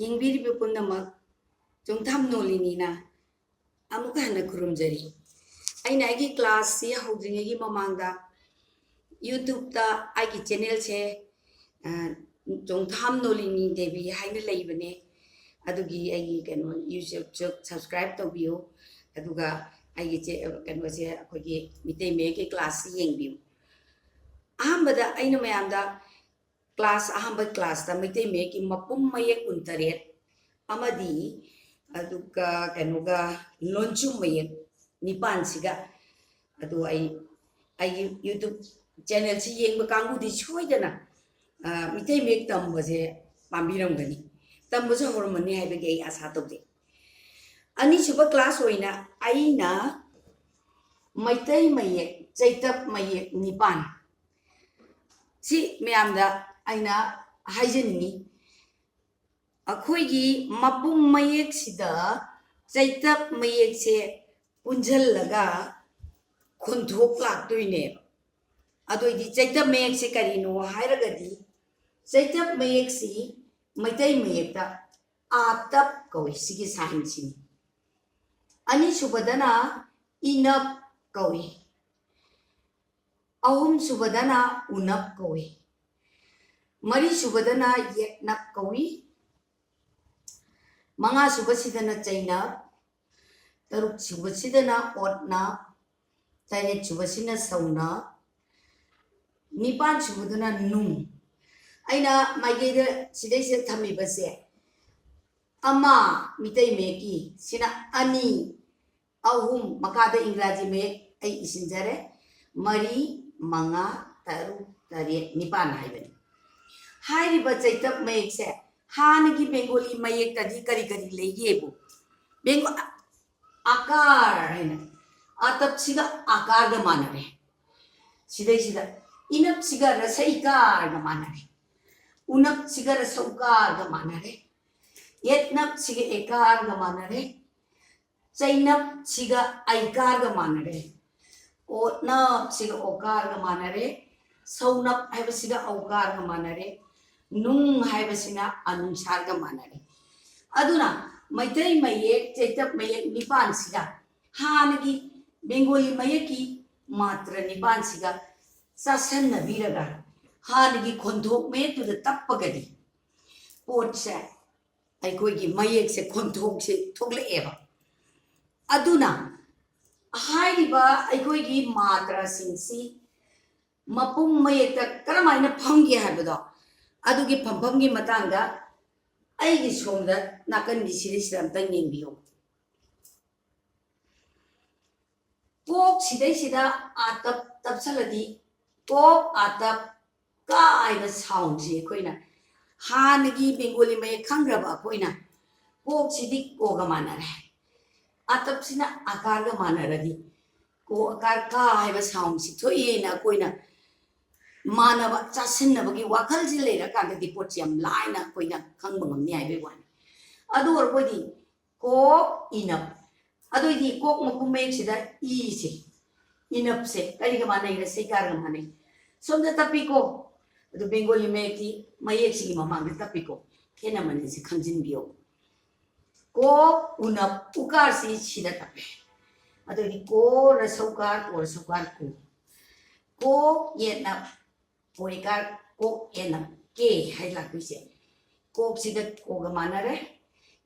ꯌꯦꯡꯕꯤꯔꯤꯕ ꯄꯨꯝꯅꯃꯛ ꯆꯣꯡꯊꯥꯝ ꯅꯣꯂꯤꯅꯤꯅ ꯑꯃꯨꯛ ꯍꯟꯅ ꯈꯨꯔꯨꯝꯖꯔꯤ ꯑꯩꯅ ꯑꯩꯒꯤ ꯀ꯭ꯂꯥꯁꯁꯤ ꯍꯧꯗ꯭ꯔꯤꯉꯩꯒꯤ ꯃꯃꯥꯡꯗ ꯌꯨꯇ꯭ꯌꯨꯕꯇ ꯑꯩꯒꯤ ꯆꯦꯅꯦꯜꯁꯦ ꯆꯣꯡꯊꯥꯝ ꯅꯣꯂꯤꯅꯤ ꯗꯦꯕꯤ ꯍꯥꯏꯅ ꯂꯩꯕꯅꯦ ꯑꯗꯨꯒꯤ ꯑꯩꯒꯤ ꯌꯨꯇ꯭ꯌꯨꯕ ꯁꯕꯁꯀ꯭ꯔꯥꯏꯕ ꯇꯧꯕꯤꯌꯨ ꯑꯗꯨꯒ ꯑꯩꯒꯤ ꯀꯩꯅꯣꯁꯦ ꯑꯩꯈꯣꯏꯒꯤ ꯃꯤꯇꯩ ꯃꯌꯦꯛꯀꯤ ꯀ꯭ꯂꯥꯁꯁꯤ ꯌꯦꯡꯕꯤꯌꯨ ꯑꯍꯥꯟꯕꯗ ꯑꯩꯅ ꯃꯌꯥꯝꯗ ꯑꯍꯥꯟꯕ ꯀ꯭ꯂꯥꯁꯇ ꯃꯩꯇꯩ ꯃꯌꯦꯛꯀꯤ ꯃꯄꯨꯝ ꯃꯌꯦꯛ 69 ꯑꯃꯗꯤ ꯑꯗꯨꯒ ꯀꯩꯅꯣꯒ ꯂꯣꯟꯆꯨꯝ ꯃꯌꯦꯛ 9 ꯁꯤꯒ ꯑꯗꯨ ꯑꯩꯒꯤ ꯌꯨꯇ꯭ꯌꯨꯕ ꯆꯦꯅꯦꯜꯁꯤ ꯌꯦꯡꯕ ꯀꯥꯡꯕꯨꯗꯤ ꯁꯣꯏꯗꯅ ꯃꯤꯇꯩ ꯃꯌꯦꯛ ꯇꯝꯕꯁꯦ ꯄꯥꯝꯕꯤꯔꯝꯒꯅꯤ ꯇꯝꯕꯁꯨ ꯍꯧꯔꯝꯃꯅꯤ ꯍꯥꯏꯕꯒꯤ ꯑꯩ ꯑꯁꯥ ꯇꯧꯖꯩ ꯑꯅꯤꯁꯨꯕ ꯀ꯭ꯂꯥꯁ ꯑꯣꯏꯅ ꯑꯩꯅ ꯃꯩꯇꯩ ꯃꯌꯦꯛ ꯆꯩꯇꯞ ꯃꯌꯦꯛ 9 ꯁꯤ ꯃꯌꯥꯝꯗ ꯑꯩꯅ ꯍꯥꯏꯖꯅꯤꯡꯉꯤ ꯑꯩꯈꯣꯏꯒꯤ ꯃꯄꯨꯝ ꯃꯌꯦꯛꯁꯤꯗ ꯆꯩꯇꯞ ꯃꯌꯦꯛꯁꯦ ꯄꯨꯟꯁꯤꯜꯂꯒ ꯈꯣꯟꯊꯣꯛ ꯂꯥꯛꯇꯣꯏꯅꯦꯕ ꯑꯗꯨꯏꯗꯤ ꯆꯩꯇꯞ ꯃꯌꯦꯛꯁꯦ ꯀꯔꯤꯅꯣ ꯍꯥꯏꯔꯒꯗꯤ ꯆꯩꯇꯞ ꯃꯌꯦꯛꯁꯤ ꯃꯩꯇꯩ ꯃꯌꯦꯛꯇ ꯑꯥꯇꯞ ꯀꯧꯏ ꯁꯤꯒꯤ ꯁꯥꯏꯟꯁꯤꯅꯤ ꯑꯅꯤꯁꯨꯕꯗꯅ ꯏꯅꯞ ꯀꯧꯏ ꯑꯍꯨꯝꯁꯨꯕꯗꯅ ꯎꯅꯞ ꯀꯧꯏ ꯃꯔꯤꯁꯨꯕꯗꯅ ꯌꯦꯛꯅꯞ ꯀꯧꯏ ꯃꯉꯥꯁꯨꯕꯁꯤꯗꯅ ꯆꯩꯅꯞ ꯇꯔꯨꯛꯁꯨꯕꯁꯤꯗꯅ ꯑꯣꯠꯅꯞ ꯇꯔꯦꯠꯁꯨꯕꯁꯤꯅ ꯁꯧꯅꯞ ꯅꯤꯄꯥꯟꯁꯨꯕꯗꯨꯅ ꯅꯨꯡ ꯑꯩꯅ ꯃꯥꯏꯀꯩꯗ ꯁꯤꯗꯩꯁꯤꯗ ꯊꯝꯃꯤꯕꯁꯦ ꯑꯃ ꯃꯤꯇꯩ ꯃꯌꯦꯛꯀꯤ ꯁꯤꯅ ꯑꯅꯤ ꯑꯍꯨꯝ ꯃꯈꯥꯗ ꯏꯪꯒ꯭ꯔꯥꯖꯤ ꯃꯌꯦꯛ ꯑꯩ ꯏꯁꯤꯟꯖꯔꯦ ꯃꯔꯤ ꯃꯉꯥ ꯇꯔꯨꯛ ꯇꯔꯦꯠ ꯅꯤꯄꯥꯟ ꯍꯥꯏꯕꯅꯤ ꯍꯥꯏꯔꯤꯕ ꯆꯩꯇꯞ ꯃꯌꯦꯛꯁꯦ ꯍꯥꯟꯅꯒꯤ ꯕꯦꯡꯒꯣꯂꯤ ꯃꯌꯦꯛꯇꯗꯤ ꯀꯔꯤ ꯀꯔꯤ ꯂꯩꯒꯦꯕꯨ आकार है ना आतप सिगा आकार ग मानरे सिदे सिदा इनप सिगा रसईकार ग मानरे उनप सिगा रसौकार ग मानरे यत्नप सिगा एकार ग मानरे चैनप सिगा ऐकार ग मानरे ओनप सिगा ओकार ग मानरे सौनप हैब सिगा औकार ग मानरे नुंग हैब सिना अनुसार ग मानरे अदुना मैतै मयेक चैतप मयेक 9 सिगा हानगी बेंगोली मयेकी मात्र 9 सिगा सासन नबीरगा हानगी खोंथोक मयेक तप्पगदी पोटसे अैखोगी मयेक से खोंथोक से थोगलेएबा अदुना हाइरिबा अैखोगी मात्रा सिंसी मपुम मयेक करमाइना फंगे हाबदो अदुगी फंफमगी मतांगा ꯑꯩꯒꯤ ꯁꯣꯝꯗ ꯅꯥꯀꯟꯒꯤ ꯁꯤꯗꯩꯁꯤꯗ ꯑꯝꯇꯪ ꯌꯦꯡꯕꯤꯌꯨ ꯀꯣꯛ ꯁꯤꯗꯩꯁꯤꯗ ꯑꯥꯇꯞ ꯇꯞꯁꯜꯂꯗꯤ ꯀꯣꯛ ꯑꯥꯇꯞ ꯀꯥ ꯍꯥꯏꯕ ꯁꯥꯎꯟꯁꯤ ꯑꯩꯈꯣꯏꯅ ꯍꯥꯟꯅꯒꯤ ꯕꯦꯡꯒꯣꯂꯤ ꯃꯌꯦꯛ ꯈꯪꯈ꯭ꯔꯕ ꯑꯩꯈꯣꯏꯅ ꯀꯣꯛꯁꯤꯗꯤ ꯀꯣꯒ ꯃꯥꯟꯅꯔꯦ ꯑꯥꯇꯞꯁꯤꯅ ꯑꯀꯥꯔꯒ ꯃꯥꯟꯅꯔꯗꯤ ꯀꯣ ꯑꯀꯥꯔ ꯀꯥ ꯍꯥꯏꯕ ꯁꯥꯎꯟꯁꯤ ꯊꯣꯛꯑꯦꯅ ꯑꯩꯈꯣꯏꯅ मानव चासिन्नबगी वाखलसि लेरकांददि पोटसि याम लाइना कोइना खंगबा ngamni हाइबे वानी अदु ओरबोदि कोक इनप अदुइदि कोक मकुमेक सिदा ई से इनप से करी ग माने रे सेकार ग माने सोमदा तपिको अदु बेंगोली मेकी मयेक सिगी ममांग तपिको खेना माने से खंजिन बियो कोक उनप उकार सि सिदा तपे अदुइदि को रसौकार को येनप पोइकार को एनप के है लाकुइसे कोक सिगा कोगा मानरे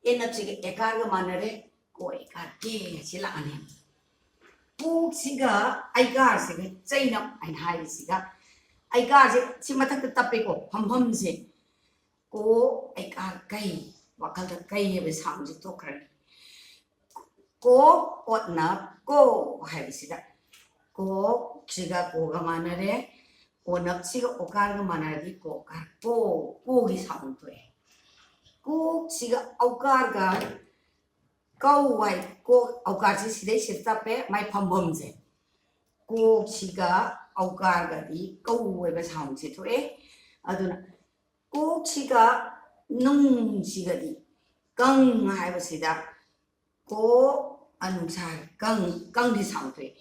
एनप सिगा एकार ग मानरे को एकार के सिलाने कोक सिगा आइकार सिगा चैनप आइन हाइ सिगा आइकार से सिमथक तपेको फमफम से को आइकार कै वखल द कै हेबे साउंड से तोखर को ओटनप को हाइ सिगा को सिगा कोगा मानरे ओनप सिगा ओकार ग मानरदि कोकार को गी साउंड तो है को सिगा औकार ग कौ वाइ को औकार से सिदे सिरता पे माइ फमभम से को सिगा औकार ग दि कौ वेबा साउंड से तो है अदुना को सिगा नुंग सिगा दि कंग हाइबा सिदा को अनुसार कंग दि साउंड तो है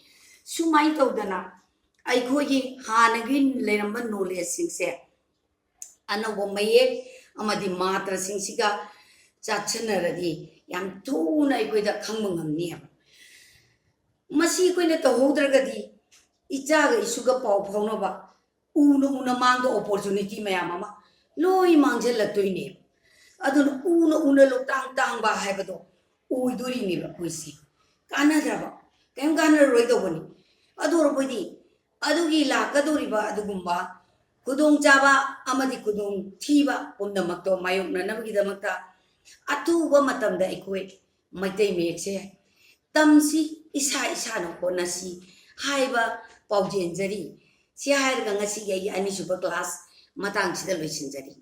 सुमाइ तौदना अैखोगी हानगी लेरंबा नॉलेज सिंसे अनोबो मयेक अमदि मात्रा सिंसिगा ꯆꯥꯠꯁꯟꯅꯔꯗꯤ ꯌꯥꯝ ꯊꯨꯅ ꯑꯩꯈꯣꯏꯗ ꯈꯪꯕ ꯉꯝꯅꯤꯕ ꯃꯁꯤ ꯑꯩꯈꯣꯏꯅ ꯇꯧꯍꯧꯗ꯭ꯔꯒꯗꯤ ꯏꯆꯥꯒ ꯏꯁꯨꯒ ꯄꯥꯎ ꯐꯥꯎꯅꯕ ꯎꯅ ꯃꯥꯡꯕ ꯑꯣꯄꯣꯔꯆꯨꯅꯤꯇꯤ ꯃꯌꯥꯝ ꯑꯃ ꯂꯣꯏ ꯃꯥꯡꯖꯜꯂꯛꯇꯣꯏꯅꯦꯕ ꯑꯗꯨꯅ ꯎꯅ ꯂꯣꯛꯇꯥꯡ ꯇꯥꯡꯕ ꯍꯥꯏꯕꯗꯣ ꯑꯣꯏꯗꯣꯔꯤꯅꯦꯕ ꯑꯩꯈꯣꯏꯁꯦ ꯀꯥꯟꯅꯗ꯭ꯔꯕ ꯀꯩꯝ ꯀꯥꯟꯅꯔꯔꯣꯏꯗꯧꯕꯅꯤ ꯑꯗꯨ ꯑꯣꯏꯔꯕꯗꯤ ꯑꯗꯨꯒꯤ ꯂꯥꯛꯀꯗꯧꯔꯤꯕ ꯑꯗꯨꯒꯨꯝꯕ ꯈꯨꯗꯣꯡꯆꯥꯕ ꯑꯃꯗꯤ ꯈꯨꯗꯣꯡꯊꯤꯕ ꯄꯨꯝꯅꯃꯛꯇꯣ ꯃꯥꯌꯣꯛꯅꯅꯕꯒꯤꯗꯃꯛꯇ ꯑꯊꯨꯕ ꯃꯇꯝꯗ ꯑꯩꯈꯣꯏ ꯃꯩꯇꯩ ꯃꯌꯦꯛꯁꯦ ꯇꯝꯁꯤ ꯏꯁꯥꯅ ꯍꯣꯠꯅꯁꯤ ꯍꯥꯏꯕ ꯄꯥꯎꯖꯦꯟꯖꯔꯤ ꯁꯤ ꯍꯥꯏꯔꯒ ꯉꯁꯤꯒꯤ ꯑꯩꯒꯤ ꯑꯅꯤꯁꯨꯕ ꯀ꯭ꯂꯥꯁ ꯃꯇꯥꯡꯁꯤꯗ ꯂꯣꯏꯁꯤꯟꯖꯔꯤ